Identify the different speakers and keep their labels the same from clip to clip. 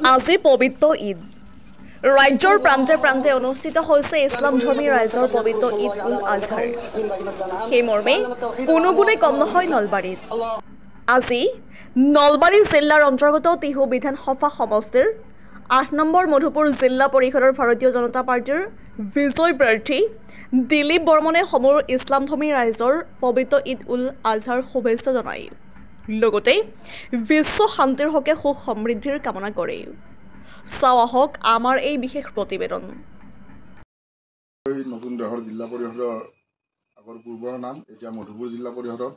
Speaker 1: আজি পবিত্ৰ ঈদ। ৰাজ্যৰ প্ৰান্তে প্ৰান্তে অনুষ্ঠিত হৈছে ইছলাম ধৰ্মী ৰাইজৰ পবিত্ৰ ঈদ উল আজহাৰ। সেই মৰ্মে কোনো গুণে কম নহয় নলবাৰীত। আজি নলবাৰী জিলাৰ অন্তৰ্গত টিহু বিধানসভা সমষ্টিৰ ৮ নম্বৰ মধুপুৰ জিলা পৰিষদৰ ভাৰতীয় জনতা পাৰ্টীৰ বিজয় প্ৰাৰ্থী দিলীপ বৰ্মনে সমূহ ইছলামধৰ্মী ৰাইজৰ পবিত্ৰ ঈদ উল আজহাৰ শুভেচ্ছা জনায়। লগতে বিশ্ব শান্তিৰ হকে সুখ সমৃদ্ধিৰ কামনা কৰে। চাওঁ আহক আমাৰ এই বিশেষ প্ৰতিবেদন।
Speaker 2: নতুন দেশৰ জিলা পৰিষদৰ আগৰ পূৰ্বৰ নাম এতিয়া মধুপুৰ জিলা পৰিষদত।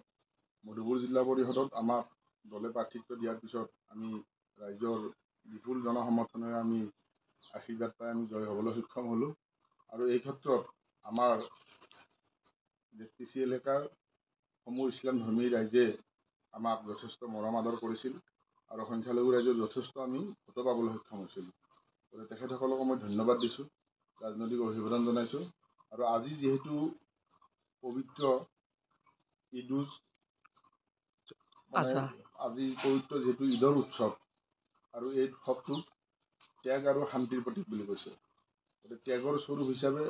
Speaker 2: মধুপুৰ জিলা পৰিষদত আমাক দলে প্ৰাৰ্থিত্ব দিয়াৰ পিছত আমি ৰাইজৰ বিপুল জনসমৰ্থনেৰে আমি আশীৰ্বাদ পাই আমি জয় হ'বলৈ সক্ষম হ'লোঁ। আৰু এই ক্ষেত্ৰত আমাৰ ZPC এলেকাৰ সমূহ ইছলাম ধৰ্মী ৰাইজে আমাক যথেষ্ট মৰম আদৰ কৰিছিল আৰু সংখ্যালঘু ৰাইজৰ যথেষ্ট আমি ভোটো পাবলৈ সক্ষম হৈছিলোঁ। গতিকে তেখেতসকলক মই ধন্যবাদ দিছোঁ, ৰাজনৈতিক অভিবাদন জনাইছোঁ। আৰু আজি যিহেতু পবিত্ৰ ঈদুজ আজি পবিত্ৰ যিহেতু ঈদৰ উৎসৱ আৰু এই উৎসৱটো ত্যাগ আৰু শান্তিৰ প্ৰতীক বুলি কৈছে। গতিকে ত্যাগৰ স্বৰূপ হিচাপে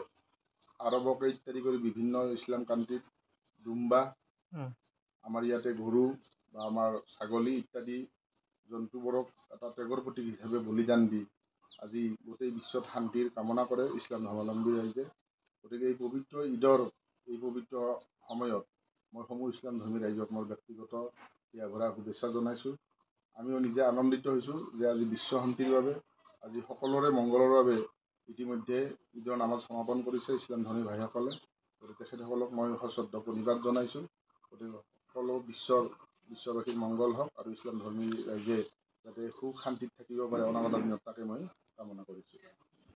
Speaker 2: আৰৱকে ইত্যাদি কৰি বিভিন্ন ইছলাম কাণ্ট্ৰিত ডুম্বা, আমাৰ ইয়াতে গৰু বা আমাৰ ছাগলী ইত্যাদি জন্তুবোৰক এটা ত্যাগৰ প্ৰতীক হিচাপে বলিদান দি আজি গোটেই বিশ্বত শান্তিৰ কামনা কৰে ইছলাম ধৰ্মাৱলম্বী ৰাইজে। গতিকে এই পবিত্ৰ ঈদৰ এই পবিত্ৰ সময়ত মই সমূহ ইছলাম ধৰ্মী ৰাইজক মই ব্যক্তিগত ভৰা শুভেচ্ছা জনাইছোঁ। আমিও নিজে আনন্দিত হৈছোঁ যে আজি বিশ্ব শান্তিৰ বাবে, আজি সকলোৰে মংগলৰ বাবে ইতিমধ্যে ঈদৰ নামাজ সমাপন কৰিছে ইছলাম ধৰ্মী ভাইসকলে। গতিকে তেখেতসকলক মই সশ্ৰদ্ধ প্ৰণিপাত জনাইছোঁ। গতিকে সকলো বিশ্ববাসীৰ মংগল হওক আৰু ইছলাম ধৰ্মী ৰাইজে যাতে সুখ শান্তিত থাকিব পাৰে অনাগত দিনত তাকে মই